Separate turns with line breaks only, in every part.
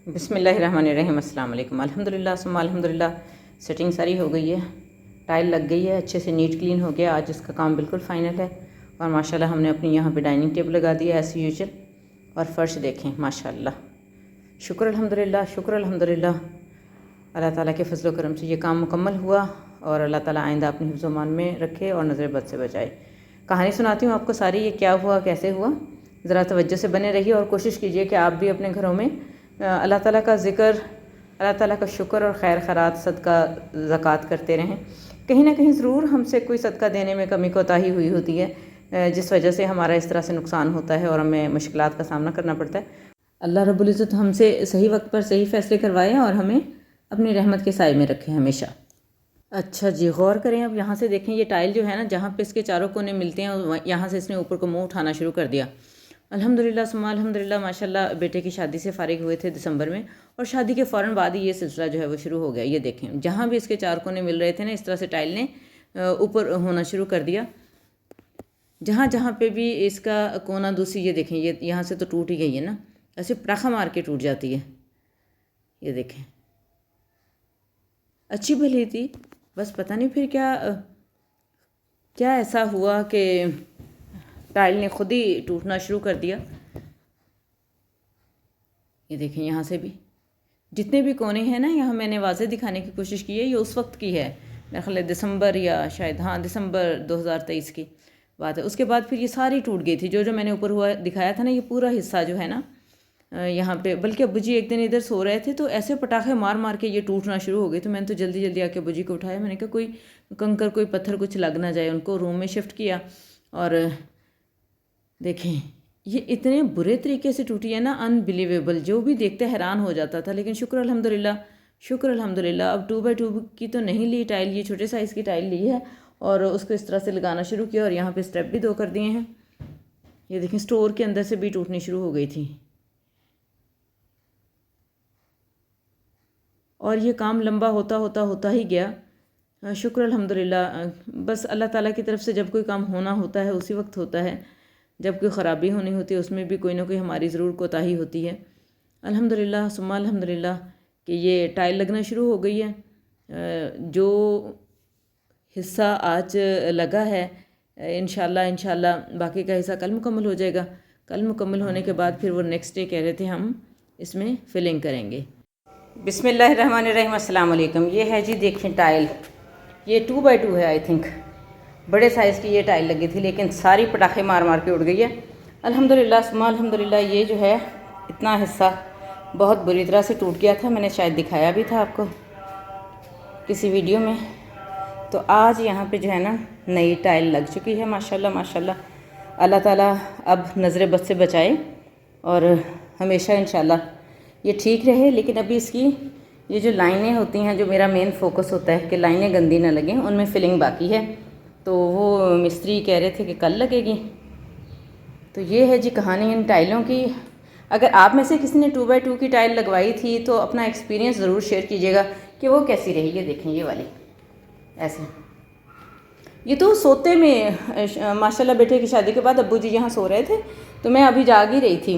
بسم اللہ الرحمن الرحیم۔ السلام علیکم۔ الحمدللہ ثم الحمدللہ، سیٹنگ ساری ہو گئی ہے، ٹائل لگ گئی ہے، اچھے سے نیٹ کلین ہو گیا۔ آج اس کا کام بالکل فائنل ہے اور ماشاءاللہ ہم نے اپنی یہاں پہ ڈائننگ ٹیبل لگا دیا ایز یوزول، اور فرش دیکھیں ماشاءاللہ، شکر الحمدللہ، شکر الحمدللہ۔ اللہ تعالیٰ کے فضل و کرم سے یہ کام مکمل ہوا اور اللہ تعالیٰ آئندہ اپنی حفظ و امان میں رکھے اور نظر بد سے بچائے۔ کہانی سناتی ہوں آپ کو ساری، یہ کیا ہوا کیسے ہوا، ذرا توجہ سے بنے رہیے اور کوشش کیجئے کہ آپ بھی اپنے گھروں میں اللہ تعالیٰ کا ذکر، اللہ تعالیٰ کا شکر اور خیر خیرات، صدقہ زکوٰۃ کرتے رہیں۔ کہیں نہ کہیں ضرور ہم سے کوئی صدقہ دینے میں کمی کوتاہی ہوئی ہوتی ہے، جس وجہ سے ہمارا اس طرح سے نقصان ہوتا ہے اور ہمیں مشکلات کا سامنا کرنا پڑتا ہے۔ اللہ رب العزت ہم سے صحیح وقت پر صحیح فیصلے کروائے اور ہمیں اپنی رحمت کے سائے میں رکھے ہمیشہ۔ اچھا جی، غور کریں، اب یہاں سے دیکھیں یہ ٹائل جو ہے نا، جہاں پہ اس کے چاروں کونے ملتے ہیں، یہاں سے اس نے اوپر کو منہ اٹھانا شروع کر دیا۔ الحمدللہ ثم الحمدللہ، ماشاءاللہ بیٹے کی شادی سے فارغ ہوئے تھے دسمبر میں، اور شادی کے فوراً بعد ہی یہ سلسلہ جو ہے وہ شروع ہو گیا۔ یہ دیکھیں جہاں بھی اس کے چار کونے مل رہے تھے نا، اس طرح سے ٹائل نے اوپر ہونا شروع کر دیا۔ جہاں جہاں پہ بھی اس کا کونا دوسری، یہ دیکھیں، یہ یہاں سے تو ٹوٹ ہی گئی ہے نا، ایسے پراخا مار کے ٹوٹ جاتی ہے۔ یہ دیکھیں، اچھی بھلی تھی، بس پتہ نہیں پھر کیا ایسا ہوا کہ ٹائل نے خود ہی ٹوٹنا شروع کر دیا۔ یہ دیکھیں یہاں سے بھی جتنے بھی کونے ہیں نا، یہاں میں نے واضح دکھانے کی کوشش کی ہے، یہ اس وقت کی ہے، میرے خیال ہے دسمبر، یا شاید دسمبر 2023 کی بات ہے۔ اس کے بعد پھر یہ ساری ٹوٹ گئی تھی، جو میں نے اوپر ہوا دکھایا تھا نا، یہ پورا حصہ جو ہے نا یہاں پہ، بلکہ ابو جی ایک دن ادھر سو رہے تھے تو ایسے پٹاخے مار مار کے یہ ٹوٹنا شروع ہو گئی، تو میں نے تو جلدی جلدی آ کے ابو جی کو اٹھایا، میں نے کہا کوئی کنکر کوئی پتھر کچھ لگ نہ جائے، ان کو روم میں شفٹ کیا، اور دیکھیں یہ اتنے برے طریقے سے ٹوٹی ہے نا، انبلیویبل، جو بھی دیکھتے حیران ہو جاتا تھا۔ لیکن شکر الحمدللہ، شکر الحمدللہ، اب 2x2 کی تو نہیں لی ٹائل، یہ چھوٹے سائز کی ٹائل لی ہے اور اس کو اس طرح سے لگانا شروع کیا، اور یہاں پہ سٹیپ بھی 2 کر دیے ہیں۔ یہ دیکھیں سٹور کے اندر سے بھی ٹوٹنی شروع ہو گئی تھی، اور یہ کام لمبا ہوتا ہی گیا۔ شکر الحمدللہ، بس اللہ تعالیٰ کی طرف سے جب کوئی کام ہونا ہوتا ہے اسی وقت ہوتا ہے، جب کوئی خرابی ہونی ہوتی ہے اس میں بھی کوئی نہ کوئی ہماری ضرور کوتاہی ہوتی ہے۔ الحمدللہ ثم الحمدللہ کہ یہ ٹائل لگنا شروع ہو گئی ہے۔ جو حصہ آج لگا ہے انشاءاللہ باقی کا حصہ کل مکمل ہو جائے گا۔ کل مکمل ہونے کے بعد پھر وہ نیکسٹ ڈے کہہ رہے تھے ہم اس میں فلنگ کریں گے۔ بسم اللہ الرحمن الرحیم۔ السلام علیکم۔ یہ ہے جی دیکھیں ٹائل، یہ 2x2 ہے، آئی تھنک بڑے سائز کی یہ ٹائل لگی تھی، لیکن ساری پٹاخے مار مار کے اڑ گئی ہے۔ الحمدللہ ثم الحمدللہ، یہ جو ہے اتنا حصہ بہت بری طرح سے ٹوٹ گیا تھا، میں نے شاید دکھایا بھی تھا آپ کو کسی ویڈیو میں۔ تو آج یہاں پہ جو ہے نا نئی ٹائل لگ چکی ہے ماشاءاللہ ماشاءاللہ۔ اللہ تعالیٰ اب نظر بد سے بچائے اور ہمیشہ انشاءاللہ یہ ٹھیک رہے۔ لیکن ابھی اس کی یہ جو لائنیں ہوتی ہیں، جو میرا مین فوکس ہوتا ہے کہ لائنیں گندی نہ لگیں، ان میں فلنگ باقی ہے، تو وہ مستری کہہ رہے تھے کہ کل لگے گی۔ تو یہ ہے جی کہانی ان ٹائلوں کی۔ اگر آپ میں سے کسی نے 2x2 کی ٹائل لگوائی تھی تو اپنا ایکسپیرینس ضرور شیئر کیجیے گا کہ وہ کیسی رہی۔ یہ دیکھیں یہ والی ایسے، یہ تو سوتے میں ماشاءاللہ بیٹے کی شادی کے بعد ابو جی یہاں سو رہے تھے تو میں ابھی جاگ ہی رہی تھی۔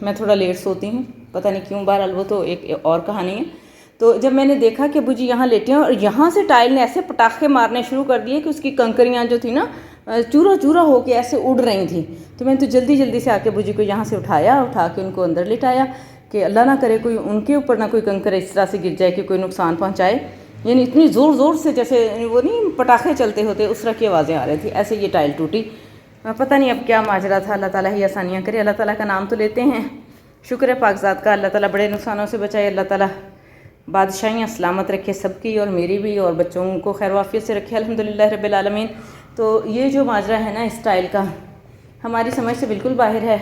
میں تھوڑا لیٹ سوتی ہوں، پتہ نہیں کیوں، بہرحال وہ تو ایک اور کہانی ہے۔ تو جب میں نے دیکھا کہ ابو جی یہاں لیٹے ہیں اور یہاں سے ٹائل نے ایسے پٹاخے مارنے شروع کر دیے کہ اس کی کنکریاں جو تھی نا چورا چورا ہو کے ایسے اڑ رہی تھیں، تو میں نے تو جلدی جلدی سے آ کے ابو جی کو یہاں سے اٹھا کے ان کو اندر لٹایا کہ اللہ نہ کرے کوئی ان کے اوپر نہ کوئی کنکر اس طرح سے گر جائے کہ کوئی نقصان پہنچائے۔ یعنی اتنی زور زور سے جیسے وہ نہیں پٹاخے چلتے ہوتے اس طرح کی آوازیں آ رہی تھی، ایسے یہ ٹائل ٹوٹی۔ پتہ نہیں اب کیا ماجرا تھا، اللہ تعالیٰ ہی آسانیاں کرے۔ اللہ تعالیٰ کا نام تو لیتے ہیں، شکر ہے پاک ذات کا، اللہ تعالیٰ بڑے نقصانوں سے بچائے، اللہ تعالیٰ بادشاہیاں سلامت رکھے سب کی، اور میری بھی، اور بچوں کو خیر و عافیت سے رکھے الحمدللہ رب العالمین۔ تو یہ جو ماجرا ہے نا اس ٹائل کا، ہماری سمجھ سے بالکل باہر ہے۔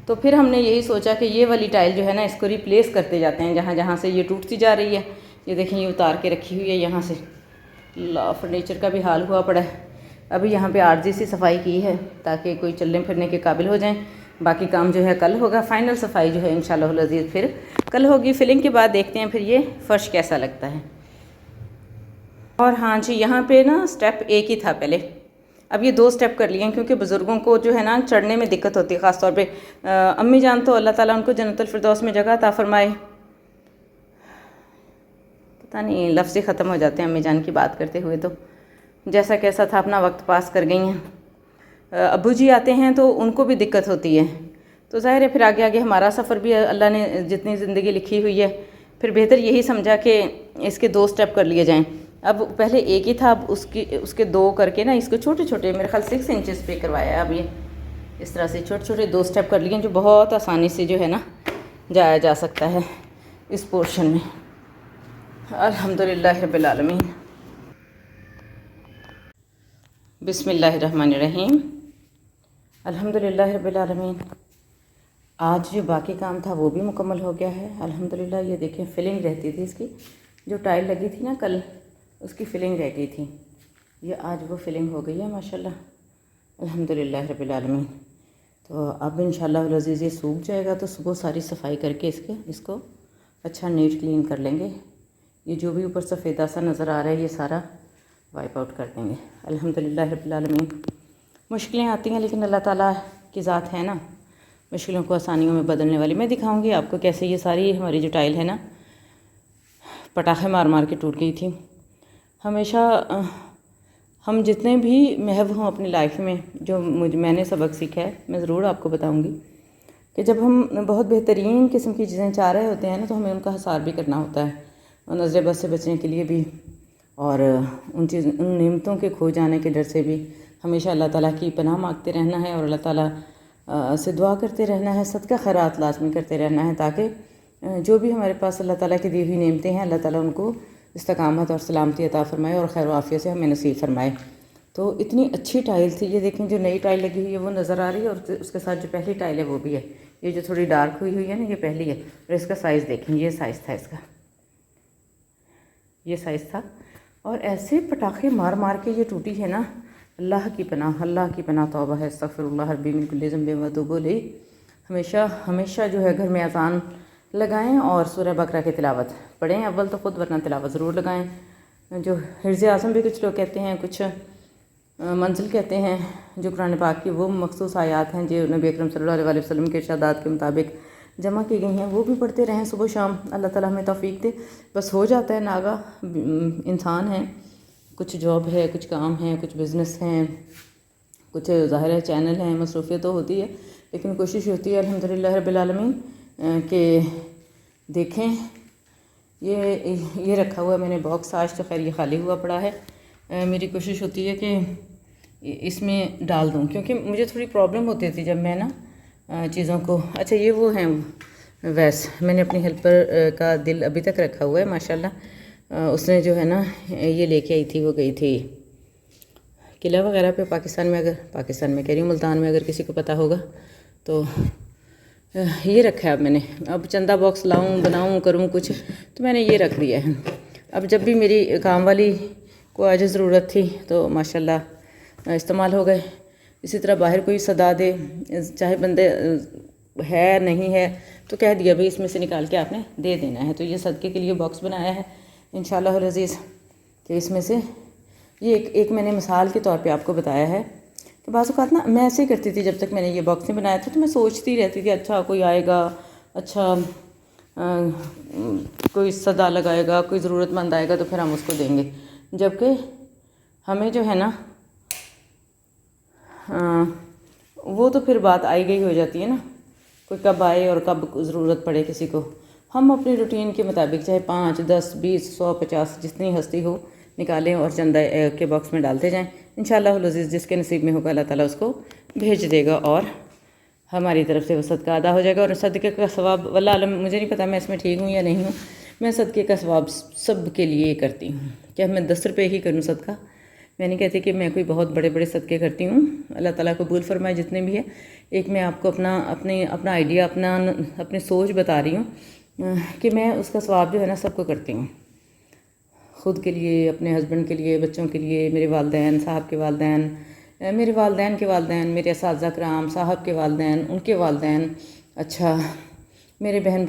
تو پھر ہم نے یہی سوچا کہ یہ والی ٹائل جو ہے نا اس کو ریپلیس کرتے جاتے ہیں جہاں جہاں سے یہ ٹوٹتی جا رہی ہے۔ یہ دیکھیں یہ اتار کے رکھی ہوئی ہے یہاں سے، اللہ فرنیچر کا بھی حال ہوا پڑا ہے۔ ابھی یہاں پہ عارضی سی صفائی کی ہے تاکہ کوئی چلنے پھرنے کے قابل ہو جائیں، باقی کام جو ہے کل ہوگا، فائنل صفائی جو ہے انشاءاللہ العزیز پھر کل ہوگی۔ فلنگ کے بعد دیکھتے ہیں پھر یہ فرش کیسا لگتا ہے۔ اور ہاں جی، یہاں پہ نا سٹیپ ایک ہی تھا پہلے، اب یہ 2 اسٹیپ کر لیے ہیں کیونکہ بزرگوں کو جو ہے نا چڑھنے میں دقت ہوتی ہے، خاص طور پہ امی جان تو اللہ تعالیٰ ان کو جنت الفردوس میں جگہ عطا فرمائے. پتہ نہیں لفظ ہی ختم ہو جاتے ہیں امی جان کی بات کرتے ہوئے، تو جیسا کیسا تھا اپنا وقت پاس کر گئی ہیں. ابو جی آتے ہیں تو ان کو بھی دقت ہوتی ہے، تو ظاہر ہے پھر آگے آگے ہمارا سفر بھی اللہ نے جتنی زندگی لکھی ہوئی ہے پھر بہتر یہی سمجھا کہ اس کے 2 اسٹیپ کر لیے جائیں. اب پہلے ایک ہی تھا، اب اس کے 2 کر کے نا اس کو چھوٹے چھوٹے میرے خیال 6 انچز پہ کروایا ہے. اب یہ اس طرح سے چھوٹے چھوٹے 2 اسٹیپ کر لیے جو بہت آسانی سے جو ہے نا جایا جا سکتا ہے اس پورشن میں. الحمدللہ رب العالمین. بسم اللہ الرحمن الرحیم. الحمدللہ رب العالمین. آج جو باقی کام تھا وہ بھی مکمل ہو گیا ہے الحمدللہ. یہ دیکھیں فلنگ رہتی تھی اس کی، جو ٹائل لگی تھی نا کل اس کی فلنگ رہ گئی تھی، یہ آج وہ فلنگ ہو گئی ہے ماشاءاللہ الحمدللہ رب العالمین. تو اب انشاءاللہ العزیز یہ سوکھ جائے گا تو صبح ساری صفائی کر کے اس کو اچھا نیٹ کلین کر لیں گے. یہ جو بھی اوپر سفیدہ سا نظر آ رہا ہے یہ سارا وائپ آؤٹ کر دیں گے الحمدللہ رب العالمین. مشکلیں آتی ہیں لیکن اللہ تعالیٰ کی ذات ہے نا مشکلوں کو آسانیوں میں بدلنے والی. میں دکھاؤں گی آپ کو کیسے یہ ساری ہماری جو ٹائل ہے نا پٹاخے مار مار کے ٹوٹ گئی تھی. ہمیشہ ہم جتنے بھی محو ہوں اپنی لائف میں، جو میں نے سبق سیکھا ہے میں ضرور آپ کو بتاؤں گی کہ جب ہم بہت بہترین قسم کی چیزیں چاہ رہے ہوتے ہیں نا تو ہمیں ان کا حصار بھی کرنا ہوتا ہے، اور نظر بد سے بچنے کے لیے بھی، اور ان نعمتوں کے کھو جانے کے ڈر سے بھی ہمیشہ اللہ تعالیٰ کی پناہ مانگتے رہنا ہے، اور اللہ تعالیٰ سے دعا کرتے رہنا ہے، صدقہ خیرات لازمی کرتے رہنا ہے، تاکہ جو بھی ہمارے پاس اللہ تعالیٰ کی دی ہوئی نعمتیں ہیں اللہ تعالیٰ ان کو استقامت اور سلامتی عطا فرمائے اور خیر و عافیت سے ہمیں نصیب فرمائے. تو اتنی اچھی ٹائل تھی. یہ دیکھیں جو نئی ٹائل لگی ہوئی ہے وہ نظر آ رہی ہے، اور اس کے ساتھ جو پہلی ٹائل ہے وہ بھی ہے. یہ جو تھوڑی ڈارک ہوئی ہے نا یہ پہلی ہے، اور اس کا سائز دیکھیں، یہ سائز تھا اس کا، یہ سائز تھا. اور ایسے پٹاخے مار مار کے یہ ٹوٹی ہے نا، اللہ کی پناہ توبہ ہے استغفر اللہ ربی من کل ذنب واتوب الیہ. ہمیشہ جو ہے گھر میں اذان لگائیں اور سورہ بقرہ کی تلاوت پڑھیں اول تو خود، ورنہ تلاوت ضرور لگائیں. جو حرز اعظم بھی کچھ لوگ کہتے ہیں، کچھ منزل کہتے ہیں، جو قرآن پاک کی وہ مخصوص آیات ہیں جو نبی اکرم صلی اللہ علیہ وسلم کے ارشادات کے مطابق جمع کی گئی ہیں، وہ بھی پڑھتے رہیں صبح شام. اللہ تعالیٰ ہمیں توفیق دے. بس ہو جاتا ہے ناگاہ، انسان ہیں، کچھ جاب ہے، کچھ کام ہے، کچھ بزنس ہیں، کچھ ظاہر ہے چینل ہیں، مصروفیت تو ہوتی ہے، لیکن کوشش ہوتی ہے الحمدللہ رب العالمین کہ دیکھیں. یہ رکھا ہوا ہے میں نے باکس، آج تو خیر یہ خالی ہوا پڑا ہے. میری کوشش ہوتی ہے کہ اس میں ڈال دوں، کیونکہ مجھے تھوڑی پرابلم ہوتی تھی جب میں نا چیزوں کو. اچھا یہ وہ ہیں ویس، میں نے اپنی ہیلپر کا دل ابھی تک رکھا ہوا ہے ماشاءاللہ. اس نے جو ہے نا یہ لے کے آئی تھی، وہ گئی تھی قلعہ وغیرہ پہ پاکستان میں کہہ رہی ہوں ملتان میں، اگر کسی کو پتہ ہوگا تو. یہ رکھا ہے اب میں نے، اب چندہ باکس لاؤں بناؤں کروں کچھ تو میں نے یہ رکھ دیا ہے. اب جب بھی میری کام والی کو آج ضرورت تھی تو ماشاءاللہ استعمال ہو گئے. اسی طرح باہر کوئی صدا دے، چاہے بندے ہے نہیں ہے تو کہہ دیا بھئی اس میں سے نکال کے آپ نے دے دینا ہے. تو یہ صدقے کے لیے باکس بنایا ہے انشاءاللہ العزیز، کہ اس میں سے یہ ایک میں نے مثال کے طور پہ آپ کو بتایا ہے کہ بعض اوقات نا میں ایسے ہی کرتی تھی. جب تک میں نے یہ باکس نہیں بنایا تھا تو میں سوچتی رہتی تھی اچھا کوئی آئے گا، اچھا کوئی صدا لگائے گا، کوئی ضرورت مند آئے گا تو پھر ہم اس کو دیں گے. جبکہ ہمیں جو ہے نا وہ تو پھر بات آئی گئی ہو جاتی ہے نا، کوئی کب آئے اور کب ضرورت پڑے کسی کو. ہم اپنی روٹین کے مطابق چاہے 5 10 20 100 50 جتنی ہستی ہو نکالیں اور چندہ کے باکس میں ڈالتے جائیں. انشاءاللہ العزیز جس کے نصیب میں ہوگا اللہ تعالیٰ اس کو بھیج دے گا اور ہماری طرف سے وہ صدقہ ادا ہو جائے گا. اور صدقے کا ثواب واللہ عالم مجھے نہیں پتہ میں اس میں ٹھیک ہوں یا نہیں ہوں. میں صدقے کا ثواب سب کے لیے کرتی ہوں. کیا میں 10 روپے ہی کروں صدقہ؟ میں نہیں کہتی کہ میں کوئی بہت بڑے بڑے صدقے کرتی ہوں. اللہ تعالیٰ قبول فرمائے جتنے بھی ہیں. ایک میں آپ کو اپنا آئیڈیا، اپنی سوچ بتا رہی ہوں کہ میں اس کا ثواب جو ہے نا سب کو کرتی ہوں، خود کے لیے، اپنے ہسبینڈ کے لیے، بچوں کے لیے، میرے والدین، صاحب کے والدین، میرے والدین کے والدین، میرے اساتذہ کرام، صاحب کے والدین، ان کے والدین، اچھا میرے بہن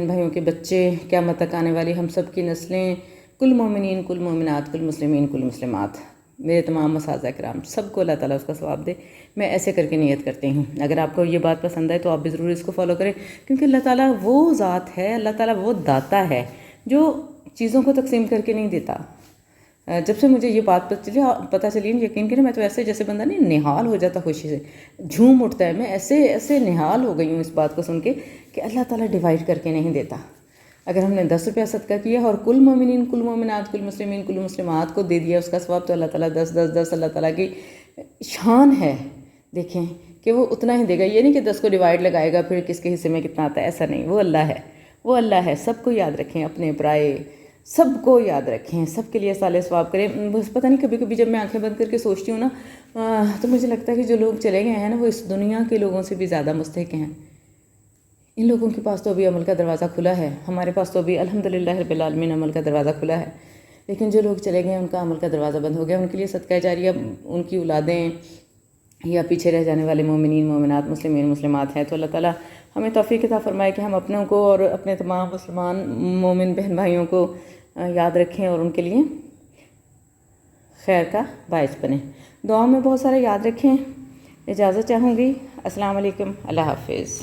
بھائیوں کے بچے، قیامت تک آنے والی ہم سب کی نسلیں، کل مومنین، کل مومنات، کل مسلمین، کل مسلمات. میرے تمام اساتذہ کرام سب کو اللہ تعالیٰ اس کا ثواب دے. میں ایسے کر کے نیت کرتی ہوں. اگر آپ کو یہ بات پسند ہے تو آپ بھی ضرور اس کو فالو کریں، کیونکہ اللہ تعالیٰ وہ ذات ہے، اللہ تعالیٰ وہ داتا ہے جو چیزوں کو تقسیم کر کے نہیں دیتا. جب سے مجھے یہ بات پتہ چلی، یقین کریں میں تو ایسے جیسے بندہ نہیں نہال ہو جاتا، خوشی سے جھوم اٹھتا ہے. میں ایسے نہال ہو گئی ہوں اس بات کو سن کے کہ اللہ تعالیٰ ڈیوائڈ کر کے نہیں دیتا. اگر ہم نے 10 روپیہ صدقہ کیا اور کل مومنین، کل مومنات، کل مسلمین، کل مسلمات کو دے دیا اس کا ثواب، تو اللہ تعالیٰ 10 اللہ تعالیٰ کی شان ہے. دیکھیں کہ وہ اتنا ہی دے گا. یہ نہیں کہ 10 کو ڈیوائڈ لگائے گا پھر کس کے حصے میں کتنا آتا ہے، ایسا نہیں. وہ اللہ ہے، وہ اللہ ہے. سب کو یاد رکھیں، اپنے پرائے سب کو یاد رکھیں، سب کے لیے صالح ثواب کریں. بس پتہ نہیں کبھی جب میں آنکھیں بند کر کے سوچتی ہوں نا تو مجھے لگتا ہے کہ جو لوگ چلے گئے ہیں نا وہ اس دنیا کے لوگوں سے بھی زیادہ مستحق ہیں. ان لوگوں کے پاس تو ابھی عمل کا دروازہ کھلا ہے، ہمارے پاس تو ابھی الحمدللہ رب العالمین عمل کا دروازہ کھلا ہے. لیکن جو لوگ چلے گئے ہیں ان کا عمل کا دروازہ بند ہو گیا. ان کے لیے صدقہ جاریہ ان کی اولادیں یا پیچھے رہ جانے والے مومنین، مومنات، مسلمین، مسلمات ہیں. تو اللہ تعالیٰ ہمیں توفیق عطا فرمائے کہ ہم اپنوں کو اور اپنے تمام مسلمان مومن بہن بھائیوں کو یاد رکھیں اور ان کے لیے خیر کا باعث بنیں. دعاؤں میں بہت سارے یاد رکھیں. اجازت چاہوں گی. السلام علیکم. اللہ حافظ.